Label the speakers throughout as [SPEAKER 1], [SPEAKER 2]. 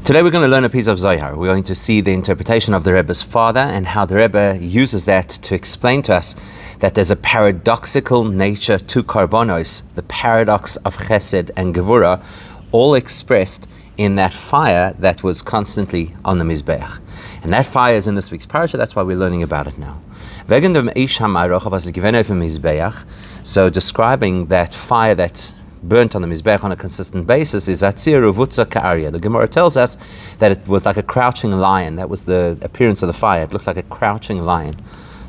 [SPEAKER 1] Today we're going to learn a piece of Zohar. We're going to see the interpretation of the Rebbe's father and how the Rebbe uses that to explain to us that there's a paradoxical nature to Carbonus, the paradox of Chesed and Gevura, all expressed in that fire that was constantly on the Mizbeach. And that fire is in this week's parasha, that's why we're learning about it now. So describing that fire that burnt on the Mizbeach on a consistent basis is Atzir Uvutza Ka'arya. The Gemara tells us that it was like a crouching lion. That was the appearance of the fire. It looked like a crouching lion.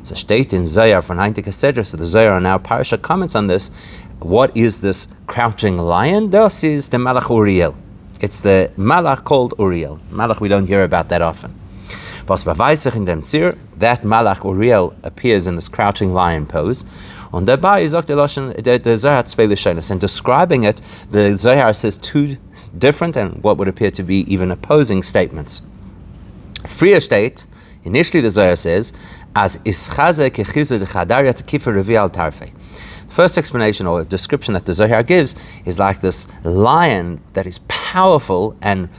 [SPEAKER 1] So state in Zohar for 90 Kasedra. So the Zohar in our parasha comments on this. What is this crouching lion? This is the Malach Uriel. It's the Malach called Uriel. Malach we don't hear about that often. That Malach Uriel appears in this crouching lion pose. And describing it, the Zohar says two different and what would appear to be even opposing statements. Freer state, initially the Zohar says, as ischaze kechizur chadarya tekifa revi al tarfe. First explanation or description that the Zohar gives is like this lion that is powerful and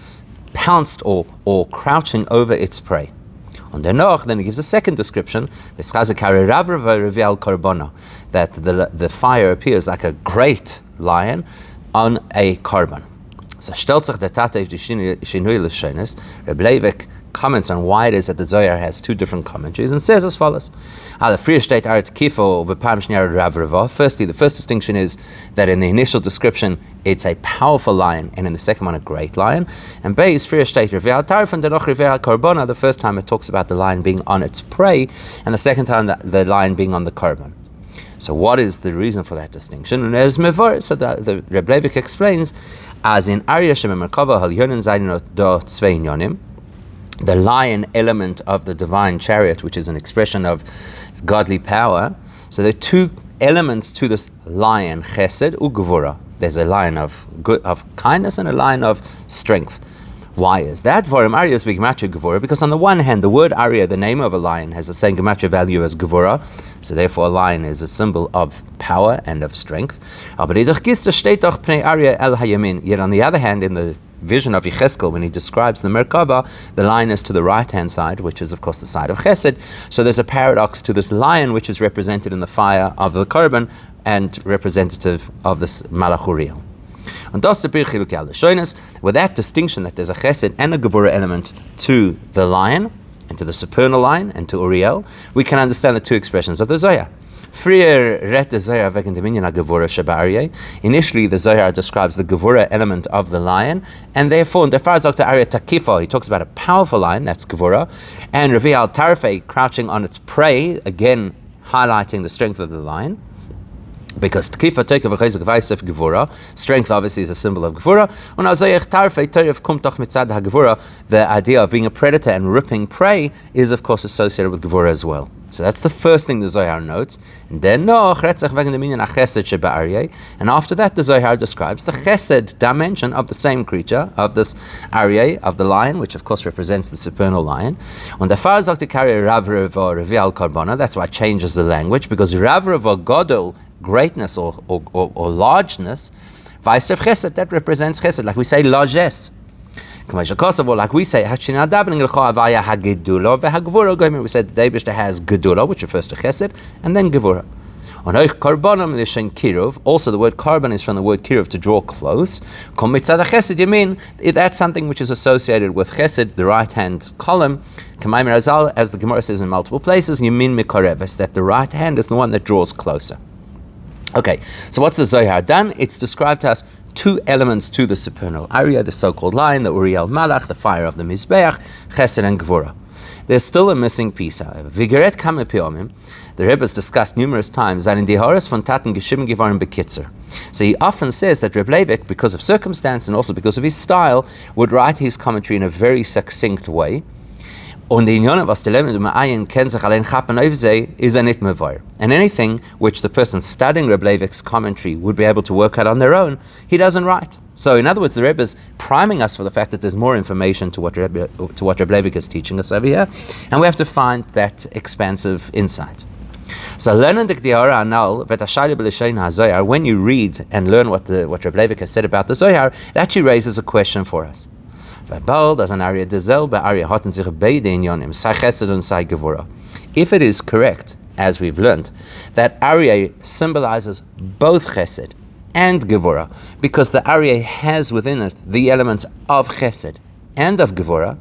[SPEAKER 1] pounced or crouching over its prey. On the Noach, then he gives a second description, that the fire appears like a great lion on a korban. So Rabbi comments on why it is that the Zohar has two different commentaries and says as follows. Firstly, the first distinction is that in the initial description it's a powerful lion, and in the second one a great lion. And the first time it talks about the lion being on its prey, and the second time the lion being on the korban. So what is the reason for that distinction? And as Mevar, so the Rabbi explains, as in Arya Shememerkava Hal Yonin Zayin Do Tzvei Yonim, the lion element of the divine chariot, which is an expression of godly power. So there are two elements to this lion, Chesed u Gevura. There's a lion of kindness and a lion of strength. Why is that? Because on the one hand, the word Arya, the name of a lion, has the same gematria value as Gevura, so therefore a lion is a symbol of power and of strength. Yet on the other hand, in the vision of Yecheskel, when he describes the Merkaba, the lion is to the right-hand side, which is of course the side of Chesed. So there's a paradox to this lion, which is represented in the fire of the korban and representative of this Malach Uriel. With that distinction that there's a Chesed and a Gevura element to the lion, and to the supernal lion, and to Uriel, we can understand the two expressions of the Zohar. Initially, the Zohar describes the Gevura element of the lion, and therefore, in the Arya Takifa, he talks about a powerful lion, that's Gevura, and Revi al Tarfe crouching on its prey, again highlighting the strength of the lion. Because Tkifa Tekev Chesed Gvaisef Gevura, strength obviously is a symbol of Gevura. The idea of being a predator and ripping prey is of course associated with Gevura as well. So that's the first thing the Zohar notes. And then and after that the Zohar describes the Chesed dimension of the same creature, of this Aryeh, of the lion, which of course represents the supernal lion. That's why it changes the language, because Rav Rava Godel, greatness or largeness, Vaistav Chesed, that represents Chesed, like we say largesse. Like we say, we said the Eibishter has Gedula, which refers to Chesed, and then Gevura. Also the word korban is from the word kiruv, to draw close. You mean that's something which is associated with Chesed, the right hand column. As the Gemara says in multiple places, you mean mikoreves, that the right hand is the one that draws closer. Okay, so what's the Zohar done? It's described to us two elements to the supernal Arya, the so-called lion, the Uriel Malach, the fire of the Mizbeach, Chesed and Gevura. There's still a missing piece, however. The Rebbe has discussed numerous times that in the Horas von Taten Geschim Gevarim Bekitzer. So he often says that Reb Leivik, because of circumstance and also because of his style, would write his commentary in a very succinct way. Und die Inyonen, was die Lemon Ma'ayin ken sich allein chappen auf sie, is nicht mevair. And anything which the person studying Reb Leivik's commentary would be able to work out on their own, he doesn't write. So in other words, the Rebbe is priming us for the fact that there's more information to what Reb Leivik is teaching us over here, and we have to find that expansive insight. So when you read and learn what Reb Leivik has said about the Zohar, it actually raises a question for us. If it is correct, as we've learned, that Aryeh symbolizes both Chesed and Gevura, because the Aryeh has within it the elements of Chesed and of Gevura,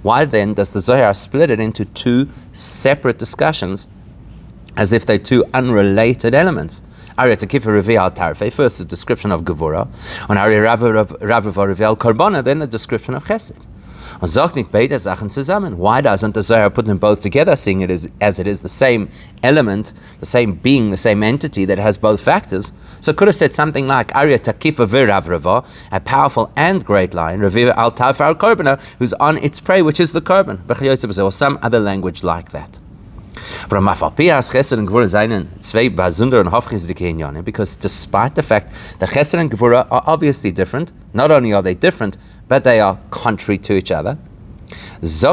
[SPEAKER 1] why then does the Zohar split it into two separate discussions as if they're two unrelated elements? First, the description of Gevura, and then the description of Chesed. Why doesn't the Zohar put them both together, seeing it as it is the same element, the same being, the same entity that has both factors? So it could have said something like Arya Takifa Viravrava, a powerful and great lion, Raviva al Tafar Carbonus, who's on its prey, which is the korban, or some other language like that. Because despite the fact that Chesed and Gevura are obviously different, not only are they different, but they are contrary to each other. And yet,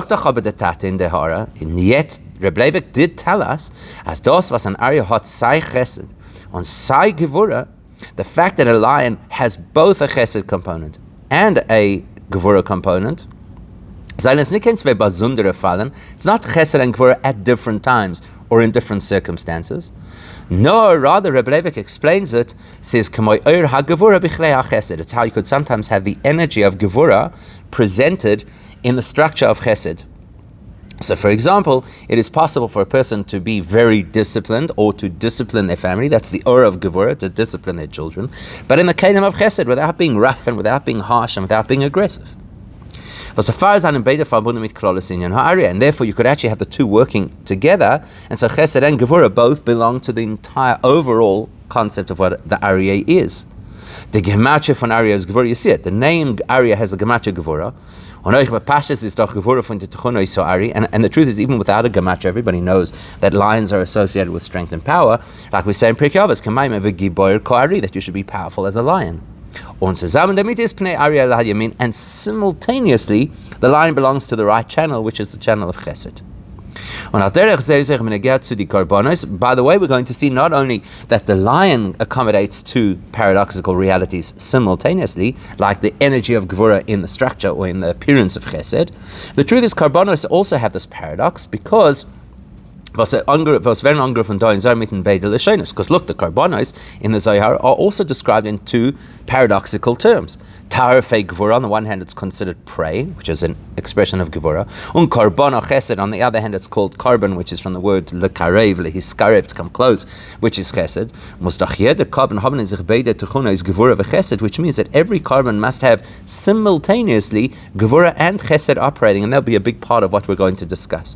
[SPEAKER 1] Rabbi Leibek did tell us, as das was an Arya hat sei Chesed on sei Gevura, the fact that a lion has both a Chesed component and a Gevura component, it's not Chesed and Gevura at different times or in different circumstances. No, rather, Rabbi Leibek explains it, says, it's how you could sometimes have the energy of Gevura presented in the structure of Chesed. So, for example, it is possible for a person to be very disciplined or to discipline their family. That's the aura of Gevura, to discipline their children. But in the kingdom of Chesed, without being rough and without being harsh and without being aggressive. And therefore you could actually have the two working together, and so Chesed and Gevura both belong to the entire overall concept of what the Aryeh is. The gematria von Aryeh is Gevura. You see it. The name Aryeh has the gematria Gevura. And the truth is, even without a gematria, everybody knows that lions are associated with strength and power. Like we say in Pirkei Avos, that you should be powerful as a lion. And simultaneously, the lion belongs to the right channel, which is the channel of Chesed. By the way, we're going to see not only that the lion accommodates two paradoxical realities simultaneously, like the energy of Gevura in the structure or in the appearance of Chesed. The truth is, Carbonus also have this paradox because because look, the Carbonus in the Zohar are also described in two paradoxical terms. Tarafei Gevura, on the one hand, it's considered prey, which is an expression of Gevura. Carbon Chesed, on the other hand, it's called carbon, which is from the word lekarev, lehiskarev, to come close, which is Chesed. Which means that every carbon must have simultaneously Gevura and Chesed operating, and that'll be a big part of what we're going to discuss.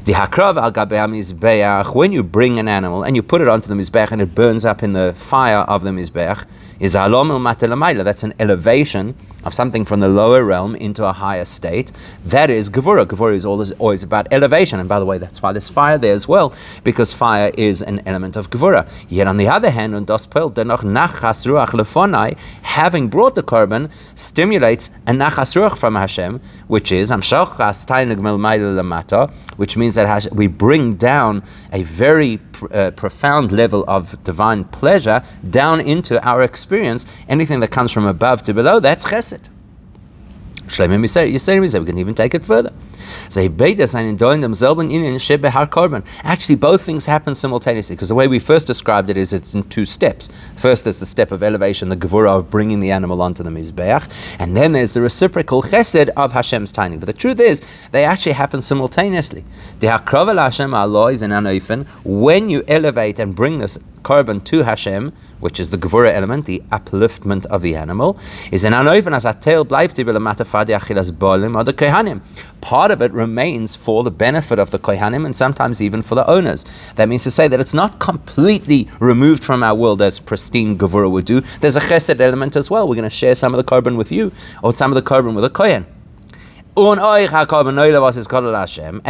[SPEAKER 1] The hakrav al gabei mizbeach, when you bring an animal and you put it onto the mizbeach and it burns up in the fire of the mizbeach, is alom el matelamayla. That's an elevation of something from the lower realm into a higher state. That is Gevura. Gevura is always about elevation, and by the way, that's why there's fire there as well, because fire is an element of Gevura. Yet on the other hand, und das pel dennoch nachas ruach lefonai, having brought the korban, stimulates a nachas ruach from Hashem, which is amshachas tainug melmayla lamata, which means that we bring down a very profound level of divine pleasure down into our experience. Anything that comes from above to below, that's Chesed. We can even take it further. Actually, both things happen simultaneously, because the way we first described it is it's in two steps. First, there's the step of elevation, the Gevura of bringing the animal onto the Mizbeach, and then there's the reciprocal Chesed of Hashem's taining. But the truth is, they actually happen simultaneously. When you elevate and bring this korban to Hashem, which is the Gevura element, the upliftment of the animal, is an anoifen as a tail bleibti b'lematafadi achilas bolim or the kohanim. Part of it remains for the benefit of the kohanim and sometimes even for the owners. That means to say that it's not completely removed from our world as pristine Gevura would do. There's a chesed element as well. We're going to share some of the korban with you, or some of the korban with a kohen. And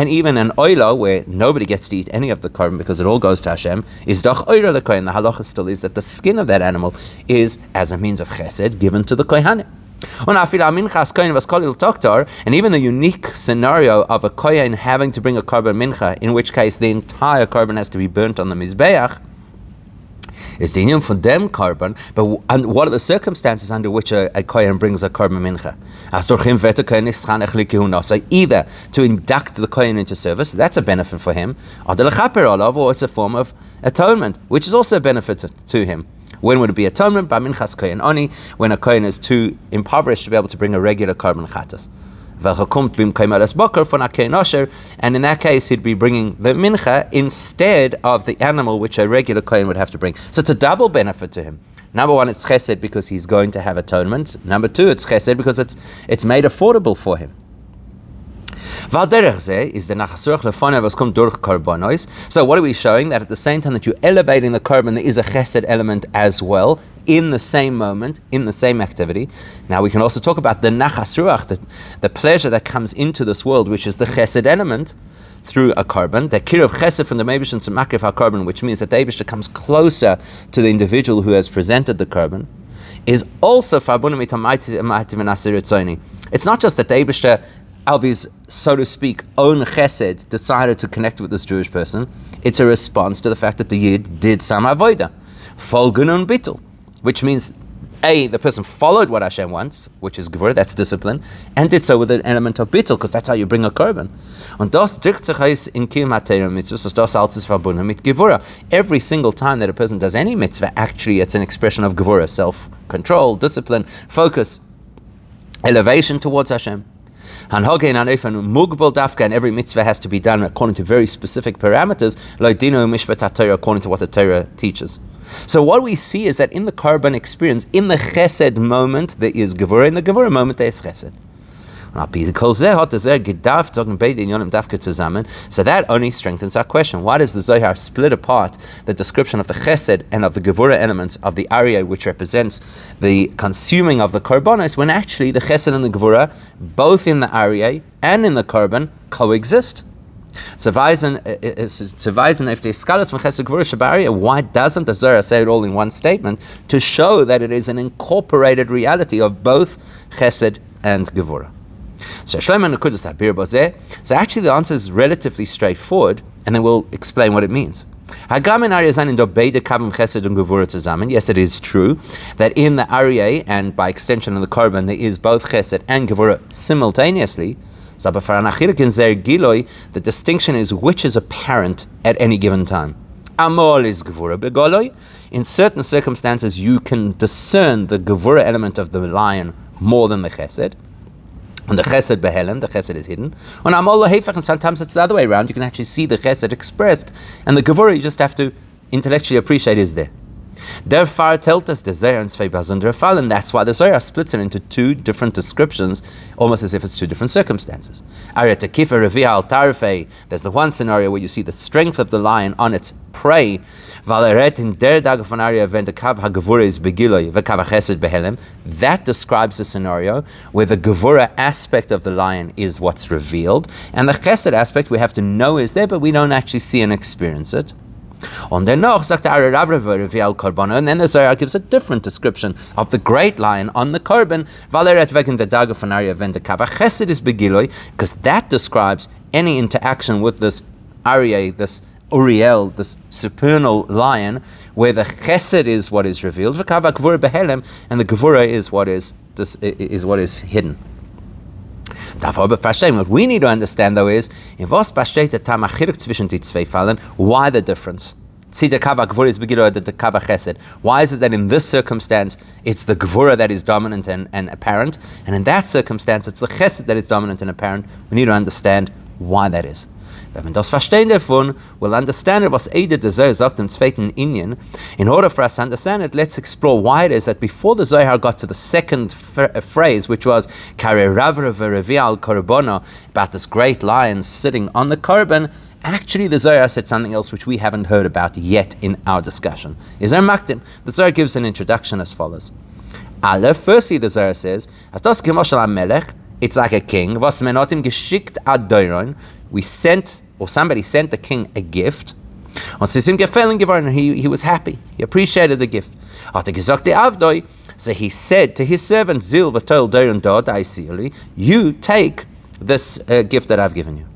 [SPEAKER 1] even an oila where nobody gets to eat any of the korban because it all goes to Hashem is doch oila lekohen. The halacha still is that the skin of that animal is, as a means of chesed, given to the kohanim. And even the unique scenario of a kohen having to bring a korban mincha, in which case the entire korban has to be burnt on the mizbeach, is the union for them korban, and what are the circumstances under which a kohen brings a korban mincha? So either to induct the kohen into service, that's a benefit for him, or it's a form of atonement, which is also a benefit to him. When would it be atonement? By minchas kohen oni, when a kohen is too impoverished to be able to bring a regular korban chatas. And in that case, he'd be bringing the mincha instead of the animal which a regular kohen would have to bring. So it's a double benefit to him. Number one, it's chesed because he's going to have atonement. Number two, it's chesed because it's made affordable for him. So what are we showing? That at the same time that you're elevating the korban, there is a chesed element as well, in the same moment, in the same activity. Now we can also talk about the nachas ruach, the pleasure that comes into this world, which is the chesed element through a korban. The kir of chesed from the Meibishn to makrif ha-korban, which means that the Eibishter comes closer to the individual who has presented the korban, is also farbun mit. It's not just that the Eibishter, Albi's, so to speak, own chesed decided to connect with this Jewish person. It's a response to the fact that the Yid did some avoida, folgun und bitul, which means A, the person followed what Hashem wants, which is gevura, that's discipline, and did so with an element of bitul, because that's how you bring a korban. Und das drückt sich aus in kiyum ha-Torah mitzvos, das alles ist verbunden mit gevura. Every single time that a person does any mitzvah, actually it's an expression of gevura, self-control, discipline, focus, elevation towards Hashem. And every mitzvah has to be done according to very specific parameters, according to what the Torah teaches. So what we see is that in the korban experience, in the chesed moment, there is gevura, in the gevura moment, there is chesed. So that only strengthens our question. Why does the Zohar split apart the description of the chesed and of the gevura elements of the Aryeh, which represents the consuming of the Carbonus, when actually the chesed and the gevura, both in the Aryeh and in the korban, coexist? Why doesn't the Zohar say it all in one statement to show that it is an incorporated reality of both chesed and gevura? So actually the answer is relatively straightforward, and then we'll explain what it means. Yes, it is true that in the Aryeh, and by extension in the korban, there is both chesed and gevura simultaneously. The distinction is which is apparent at any given time. In certain circumstances, you can discern the gevura element of the lion more than the chesed. And the chesed behelem, the chesed is hidden. And sometimes it's the other way around. You can actually see the chesed expressed, and the gevura you just have to intellectually appreciate is there. And that's why the Zohar splits it into two different descriptions, almost as if it's two different circumstances. There's the one scenario where you see the strength of the lion on its prey. That describes the scenario where the gevura aspect of the lion is what's revealed, and the chesed aspect we have to know is there, but we don't actually see and experience it. And then the Zohar gives a different description of the great lion on the korban, because that describes any interaction with this Aryeh, this Uriel, this supernal lion, where the chesed is what is revealed, and the gevura is what is hidden. What we need to understand, though, is why the difference. Why is it that in this circumstance it's the gevura that is dominant and apparent, and in that circumstance it's the chesed that is dominant and apparent? We need to understand why that is. Wenn wir das verstehen davon, we'll understand it, was Eide der Zohar sagt im zweiten Inyan. In order for us to understand it, let's explore why it is that before the Zohar got to the second phrase, which was about this great lion sitting on the korban, actually the Zohar said something else which we haven't heard about yet in our discussion. Is there makdim? The Zohar gives an introduction as follows. Firstly, the Zohar says, it's like a king. We sent, or somebody sent the king a gift. And he was happy. He appreciated the gift. So he said to his servant, you take this gift that I've given you.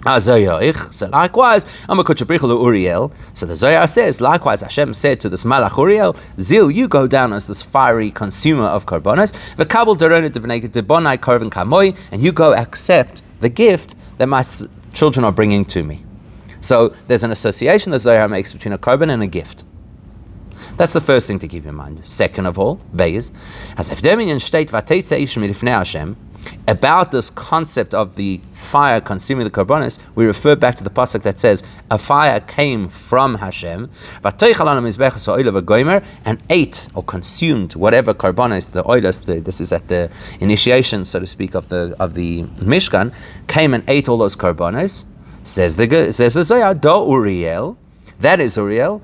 [SPEAKER 1] So likewise, Uriel. So the Zohar says, likewise, Hashem said to this Malach Uriel, Zil, you go down as this fiery consumer of Carbonus, and you go accept the gift that my children are bringing to me. So there's an association the Zohar makes between a korban and a gift. That's the first thing to keep in mind. Second of all, Beis, about this concept of the fire consuming the Carbonus, we refer back to the pasuk that says, a fire came from Hashem, and ate or consumed whatever Carbonus, the oilus, this is at the initiation, so to speak, of the Mishkan, came and ate all those Carbonus. Says the Zohar, do Uriel, that is Uriel,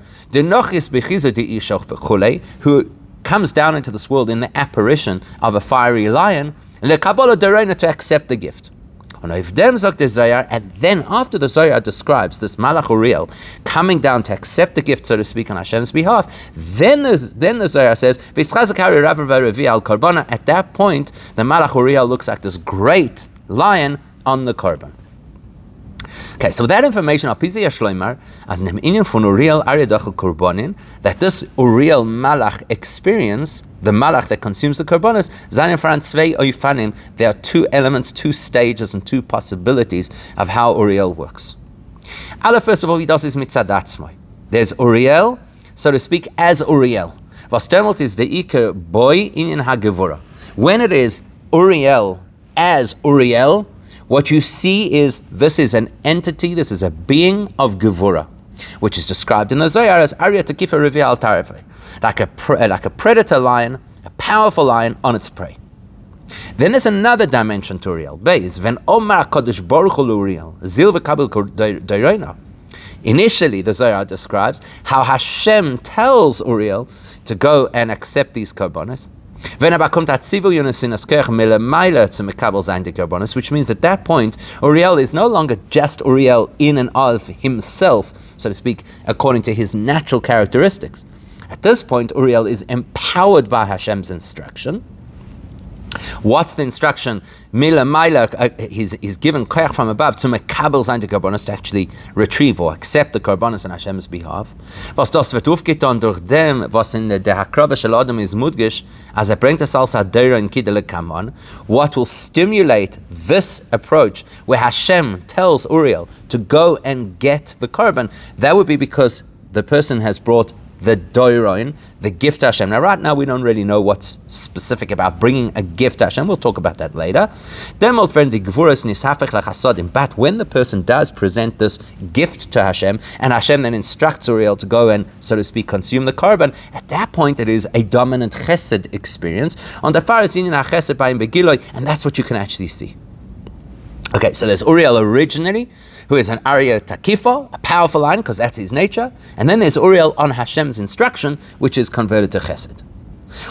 [SPEAKER 1] who comes down into this world in the apparition of a fiery lion, to accept the gift. And then after the Zohar describes this Malach Uriel coming down to accept the gift, so to speak, on Hashem's behalf, then the Zohar says, at that point, the Malach Uriel looks like this great lion on the korban. Okay, so with that information, as an Uriel korbanin, that this Uriel Malach experience, the Malach that consumes the Carbonus, there are two elements, two stages, and two possibilities of how Uriel works. First of all, he does his mitzadatzmoi. There's Uriel, so to speak, as Uriel. Was is the Iker boy in hagevura. When it is Uriel as Uriel, what you see is this is an entity, this is a being of Gevura, which is described in the Zohar as Arya Tekifa Rivi al Tarife, like a predator lion, a powerful lion on its prey. Then there's another dimension to Uriel. Beis, when Omar Kodesh Baruch Hu Uriel, Zil v'kabel Dairona. Initially, the Zohar describes how Hashem tells Uriel to go and accept these Carbonus. Which means at that point, Uriel is no longer just Uriel in and of himself, so to speak, according to his natural characteristics. At this point, Uriel is empowered by Hashem's instruction. What's the instruction? He's given koyach from above to mekabel sein Carbonus, to actually retrieve or accept the Carbonus on Hashem's behalf. Was das wird aufgetan durch dem, was in der Hakrava shel Adam is mudgish, as bringt es als Adera in Kidele Kamon. What will stimulate this approach, where Hashem tells Uriel to go and get the korban? That would be because the person has brought the doiroin, the gift to Hashem. Now, right now, we don't really know what's specific about bringing a gift to Hashem. We'll talk about that later. But when the person does present this gift to Hashem, and Hashem then instructs Uriel to go and, so to speak, consume the korban, at that point, it is a dominant chesed experience. And that's what you can actually see. Okay, so there's Uriel originally, who is an Arya Takifa, a powerful lion, because that's his nature. And then there's Uriel on Hashem's instruction, which is converted to Chesed.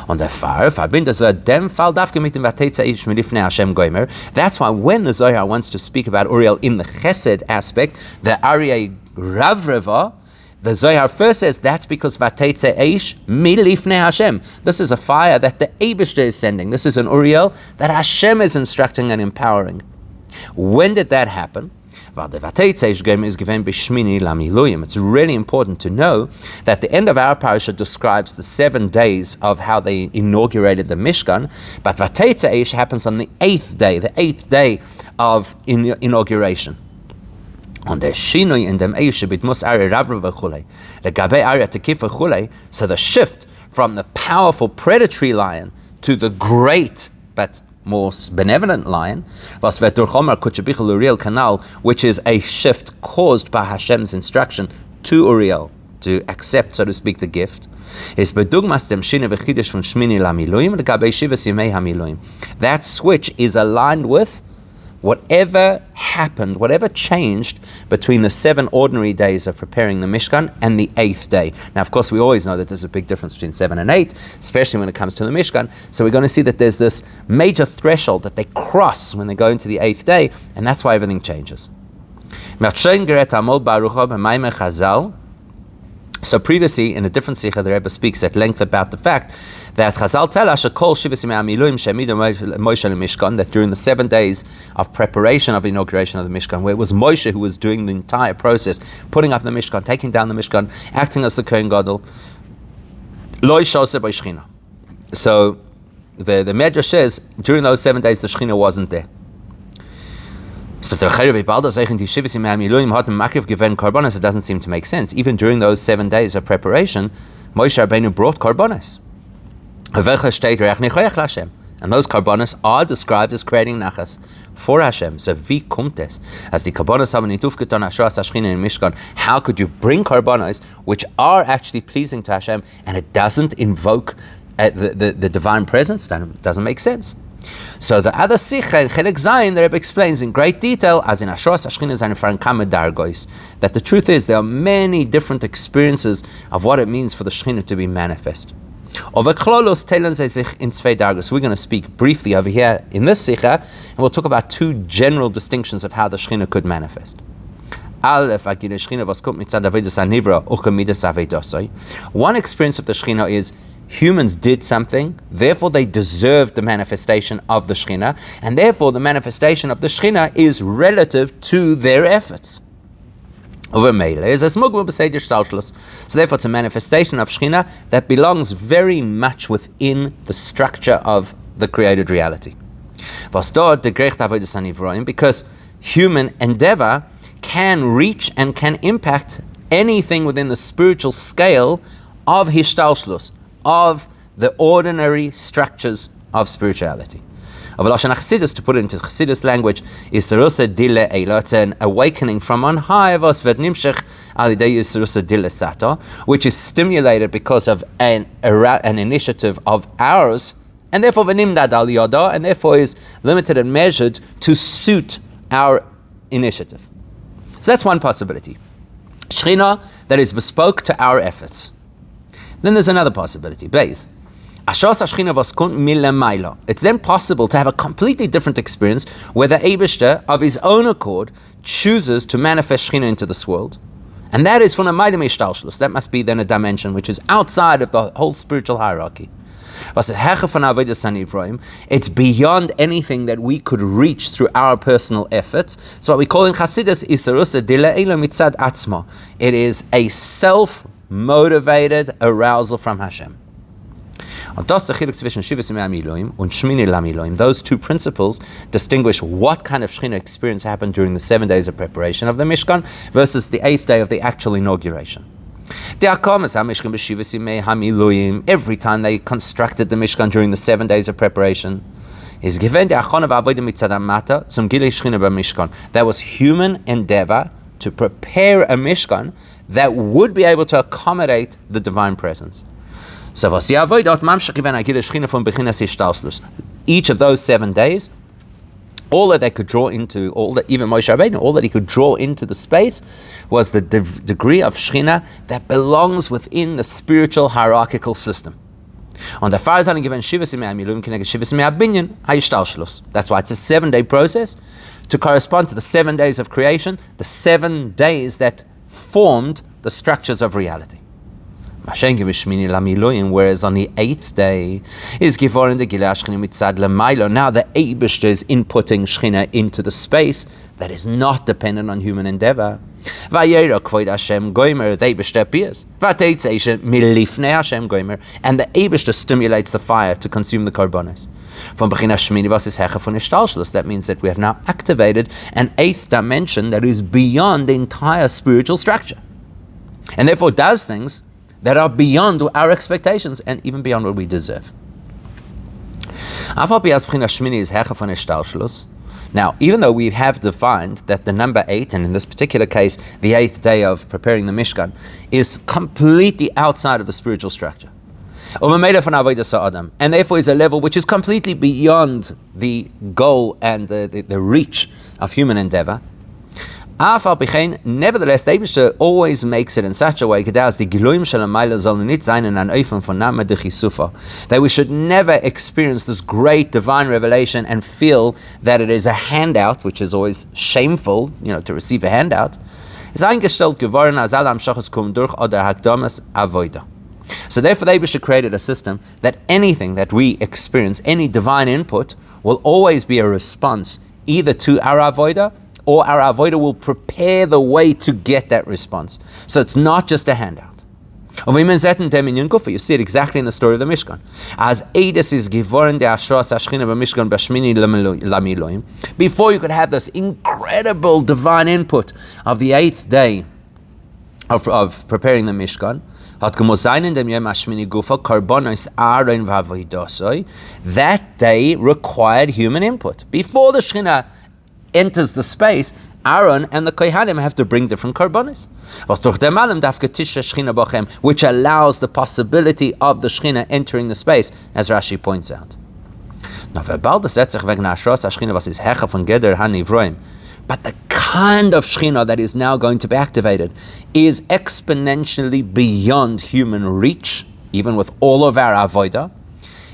[SPEAKER 1] On the far, that's why when the Zohar wants to speak about Uriel in the Chesed aspect, the Arya Ravreva, the Zohar first says that's because Vateitze Eish milifnei Hashem. This is a fire that the Eibishter is sending. This is an Uriel that Hashem is instructing and empowering. When did that happen? It's really important to know that the end of our parasha describes the 7 days of how they inaugurated the Mishkan, but Vateitze Eish happens on the 8th day, of inauguration. On the Shinui in dem Eish bitmus Arya Ravra v'chulei, legabe Arya Tekif v'chulei, so the shift from the powerful predatory lion to the great but more benevolent lion, which is a shift caused by Hashem's instruction to Uriel to accept, so to speak, the gift. That switch is aligned with whatever happened, whatever changed between the 7 ordinary days of preparing the Mishkan and the 8th day. Now, of course, we always know that there's a big difference between 7 and 8, especially when it comes to the Mishkan. So we're going to see that there's this major threshold that they cross when they go into the 8th day, and that's why everything changes. So previously, in a different Sikha, the Rebbe speaks at length about the fact that Chazal tell us that during the 7 days of preparation of inauguration of the Mishkan, where it was Moshe who was doing the entire process, putting up the Mishkan, taking down the Mishkan, acting as the Kohen Gadol, so the Medrash says, during those 7 days, the Shekhinah wasn't there. So it doesn't seem to make sense. Even during those 7 days of preparation, Moshe Rabbeinu brought Carbonus. And those Carbonus are described as creating nachas for Hashem. So vi kumtes, as the Carbonus haben in Tufketon Ashras Ashchina in Mishkan, how could you bring Carbonus which are actually pleasing to Hashem and it doesn't invoke the divine presence? That doesn't make sense. So the other Sikha in Chelek Zayin, the Rebbe explains in great detail, as in Ashras Ashchina Zayin Faran Dargois, that the truth is there are many different experiences of what it means for the Shekhinah to be manifest. Over Klolos teilen sie sich in zwei Dargos. We're going to speak briefly over here in this Sikha, and we'll talk about two general distinctions of how the Shekhinah could manifest. One experience of the Shekhinah is humans did something, therefore they deserve the manifestation of the Shekhinah, and therefore the manifestation of the Shekhinah is relative to their efforts. So therefore it's a manifestation of Shekhinah that belongs very much within the structure of the created reality. Because human endeavor can reach and can impact anything within the spiritual scale of Hishtalshlus, of the ordinary structures of spirituality. To put it into Chassidus language, is it's an awakening from on high, which is stimulated because of an initiative of ours, and therefore and therefore is limited and measured to suit our initiative. So that's one possibility. Shekhinah that is bespoke to our efforts. Then there's another possibility. Base. It's then possible to have a completely different experience where the Eibishter, of his own accord, chooses to manifest Shekhinah into this world. And that is from a Maidem Ishtalshlus. That must be then a dimension which is outside of the whole spiritual hierarchy. It's beyond anything that we could reach through our personal efforts. So what we call in Chassidus Isarusa Dila Elo Mitzad Atzma. It is a self-motivated arousal from Hashem. Those two principles distinguish what kind of Shekhinah experience happened during the 7 days of preparation of the Mishkan versus the 8th day of the actual inauguration. Every time they constructed the Mishkan during the 7 days of preparation, that was human endeavor to prepare a Mishkan that would be able to accommodate the divine presence. Each of those 7 days, all that they could draw into, even Moshe Rabbeinu, all that he could draw into the space was the degree of Shekhinah that belongs within the spiritual hierarchical system. That's why it's a 7-day process to correspond to the 7 days of creation, the 7 days that formed the structures of reality. Whereas on the 8th day is Givor and the Gilei Shechina Mitzad Lamailo. Now the Eibishter is inputting Shechina into the space that is not dependent on human endeavor. Vayera Kvoid Hashem Goimer, the Eibishter appears. Vateitzeisha Milifnei Hashem Goimer, and the Eibishter stimulates the fire to consume the Carbonus. From Bechina Shmini was Hecha von Ishtalshlus. That means that we have now activated an 8th dimension that is beyond the entire spiritual structure, and therefore does things that are beyond our expectations and even beyond what we deserve. Now, even though we have defined that the number 8, and in this particular case, the 8th day of preparing the Mishkan, is completely outside of the spiritual structure, and therefore is a level which is completely beyond the goal and the reach of human endeavor, nevertheless, the Eibishter always makes it in such a way that we should never experience this great divine revelation and feel that it is a handout, which is always shameful, to receive a handout. ist eingestellt geworden als alle Amshachas kommen durch oder Hakdamas Avoida. So therefore the Eibusha created a system that anything that we experience, any divine input, will always be a response either to our Avoida or our Avoida will prepare the way to get that response. So it's not just a handout. You see it exactly in the story of the Mishkan. As Eides is givoren de Ashras Ashchina b'Mishkan b'Shmini lamiloim. Before you could have this incredible divine input of the 8th day of preparing the Mishkan, that day required human input. Before the Shechina enters the space, Aaron and the Kohanim have to bring different Carbonus, which allows the possibility of the Shechina entering the space, as Rashi points out. But the kind of Shechina that is now going to be activated is exponentially beyond human reach, even with all of our avoida.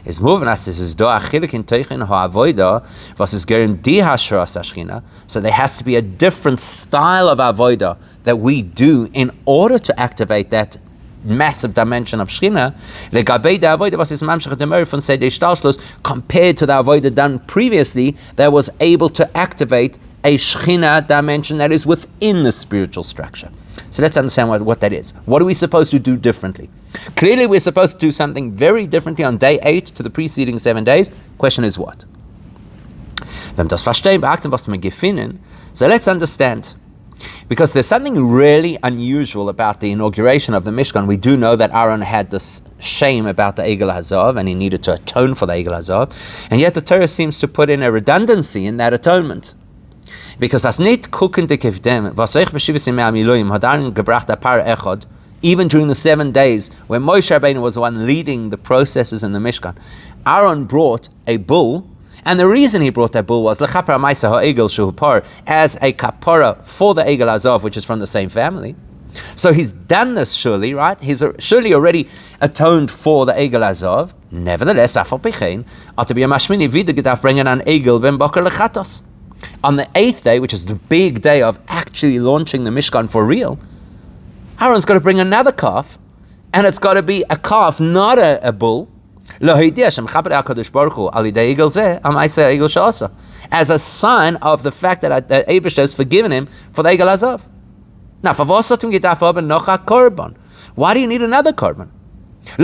[SPEAKER 1] Is moving us is do achilik in teichen ha'avoida versus gerim di hashras hashchina. So there has to be a different style of avoida that we do in order to activate that massive dimension of Shechina. The gabei da avoida versus mamshach demer from sedei shtalshlos compared to the avoida done previously that was able to activate a Shechina dimension that is within the spiritual structure. So let's understand what that is. What are we supposed to do differently? Clearly we're supposed to do something very differently on day 8 to the preceding 7 days. Question is what? So let's understand. Because there's something really unusual about the inauguration of the Mishkan. We do know that Aaron had this shame about the Egel Hazav and he needed to atone for the Egel Hazav. And yet the Torah seems to put in a redundancy in that atonement. Because as nit gucken de kevdem, was euch beschivs im Amiloim hat Aaron gebracht a par echad, even during the 7 days when Moshe Rabbeinu was the one leading the processes in the Mishkan, Aaron brought a bull, and the reason he brought that bull was lechapra ma'isa ha'egel shehu par, as a capora for the Egel Hazav, which is from the same family. So he's done this surely, right? He's surely already atoned for the Egel Hazav. Nevertheless, afal pichein, atabi mashmini vida gedaf bringen an Egel ben boker lechatos. On the 8th day, which is the big day of actually launching the Mishkan for real, Aaron's got to bring another calf, and it's got to be a calf, not a bull, as a sign of the fact that Eibush has forgiven him for the Egel Hazav. Now, why do you need another korban? To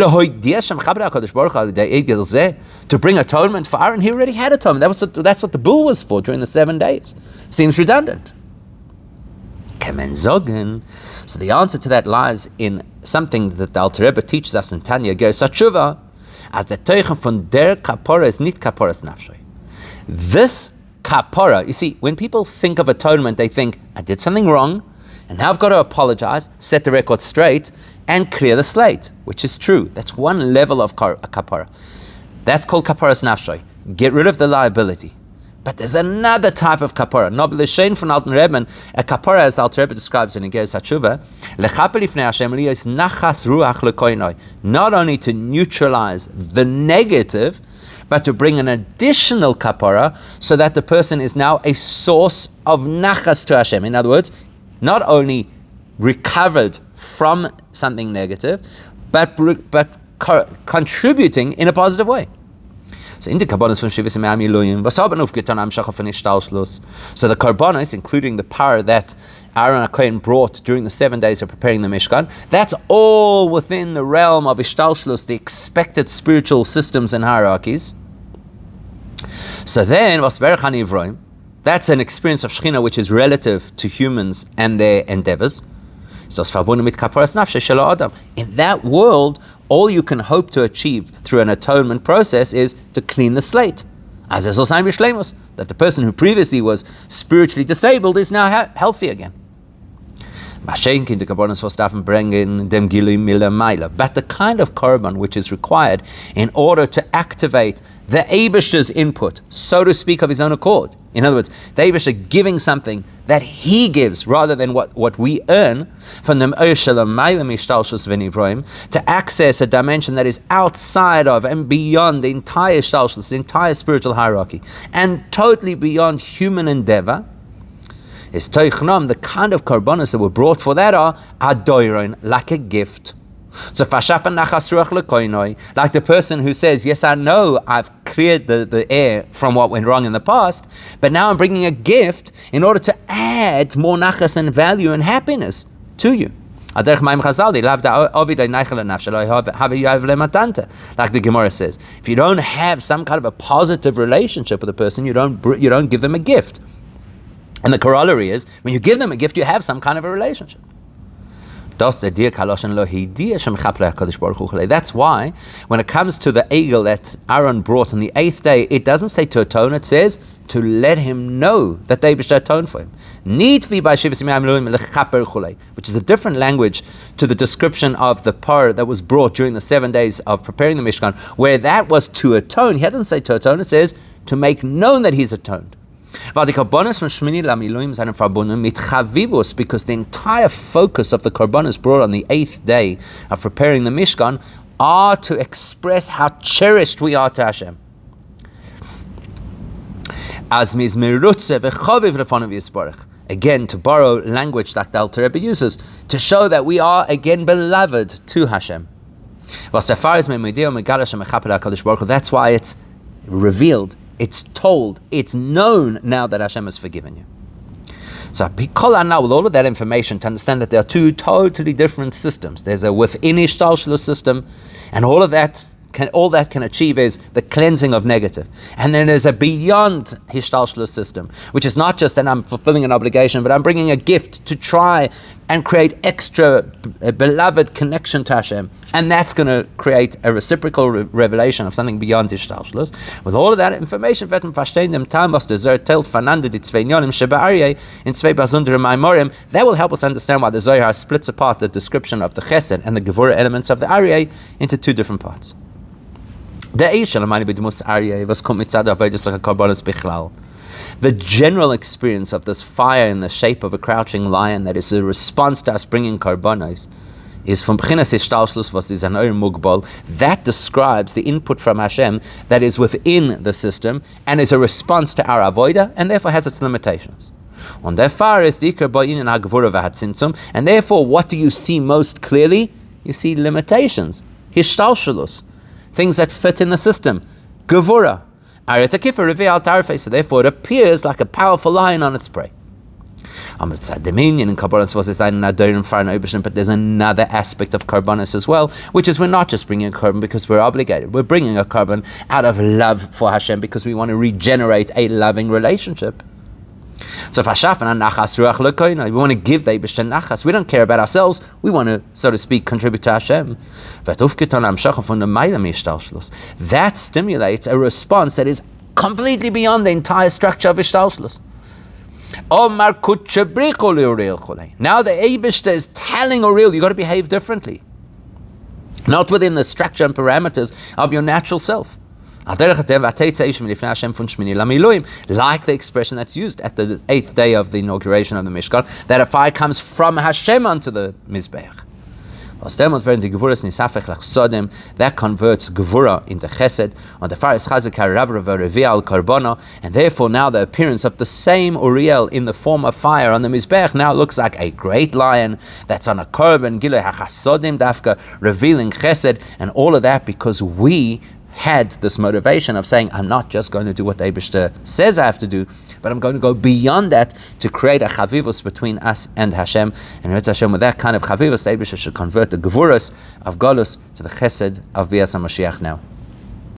[SPEAKER 1] bring atonement for Aaron, he already had atonement. That's what the bull was for during the 7 days. Seems redundant. So the answer to that lies in something that the Alter Rebbe teaches us in Tanya Ger Satshuva, as the teichen von der capora is nit caporas nafshay. This capora, you see, when people think of atonement, they think, I did something wrong, and now I've got to apologize, set the record straight, and clear the slate, which is true. That's one level of capora. That's called kaparas nafshay. Get rid of the liability. But there's another type of kapora. Shein von Alten Rebben, a kapora, as Alter Rebbe describes in Igeres HaTshuva, lechaper lifnei Hashem liyos nachas ruach lekoinoi. Not only to neutralize the negative, but to bring an additional kapora so that the person is now a source of nachas to Hashem. In other words, not only recovered from something negative, but contributing in a positive way. So in the Carbonus from Shivas and Amiloim, was haben aufgetan am Shachar von Ishtalshlos. So the Carbonus, including the power that Aaron HaKohen brought during the 7 days of preparing the Mishkan, that's all within the realm of Ishtalshlos, the expected spiritual systems and hierarchies. So then, was Berach HaNivroim, that's an experience of Shechina which is relative to humans and their endeavors. In that world, all you can hope to achieve through an atonement process is to clean the slate. As that the person who previously was spiritually disabled is now healthy again. But the kind of korban which is required in order to activate the Eibishter's input, so to speak, of his own accord. In other words, the Eibishter giving something that he gives rather than what we earn from the to access a dimension that is outside of and beyond the entire shtalshus, the entire spiritual hierarchy, and totally beyond human endeavor. is toichnam, the kind of Carbonus that were brought for that are adoiron, like a gift. So like the person who says, yes, I know I've cleared the air from what went wrong in the past, but now I'm bringing a gift in order to add more nachas and value and happiness to you. Like the Gemara says, if you don't have some kind of a positive relationship with a person, you don't give them a gift. And the corollary is, when you give them a gift, you have some kind of a relationship. That's why, when it comes to the egel that Aaron brought on the 8th day, it doesn't say to atone, it says to let him know that they should atone for him. Which is a different language to the description of the par that was brought during the 7 days of preparing the Mishkan, where that was to atone. He doesn't say to atone, it says to make known that he's atoned. Because the entire focus of the Carbonus brought on the 8th day of preparing the Mishkan are to express how cherished we are to Hashem. Again, to borrow language that the Alter Rebbe uses, to show that we are again beloved to Hashem. That's why it's revealed, it's told, it's known now that Hashem has forgiven you. So, now with all of that information, to understand that there are two totally different systems. There's a within Ishtalshalos system, and all that can achieve is the cleansing of negative. And then there's a beyond Ishtalshalos system, which is not just that I'm fulfilling an obligation, but I'm bringing a gift to try and create extra beloved connection to Hashem. And that's going to create a reciprocal revelation of something beyond Ishtalshalos. With all of that information, that will help us understand why the Zohar splits apart the description of the Chesed and the Gevura elements of the Aryeh into two different parts. The general experience of this fire in the shape of a crouching lion that is a response to us bringing Carbonus is from B'chinas Ishtalshlus was is an Oir Mugbal. That describes the input from Hashem that is within the system and is a response to our avoida and therefore has its limitations. And therefore, what do you see most clearly? You see limitations, Ishtalshlus, things that fit in the system, Gevura. So therefore it appears like a powerful lion on its prey. But there's another aspect of Carbonus as well, which is we're not just bringing a korban because we're obligated. We're bringing a korban out of love for Hashem because we want to regenerate a loving relationship. So we want to give the Eibishter nachas. We don't care about ourselves. We want to, so to speak, contribute to Hashem. That stimulates a response that is completely beyond the entire structure of Ishtalshalos. Now the Eibishter is telling Uriel, you got to behave differently, not within the structure and parameters of your natural self. Like the expression that's used at the 8th day of the inauguration of the Mishkan, that a fire comes from Hashem onto the Mizbeach. That converts Gevura into Chesed, and therefore now the appearance of the same Uriel in the form of fire on the Mizbeach now looks like a great lion that's on a korban, revealing Chesed, and all of that because we had this motivation of saying, I'm not just going to do what the Eibishter says I have to do, but I'm going to go beyond that to create a chavivus between us and Hashem. And Hashem, with that kind of chavivus, the Eibishter should convert the Gevuras of Golus to the Chesed of Bias HaMashiach now.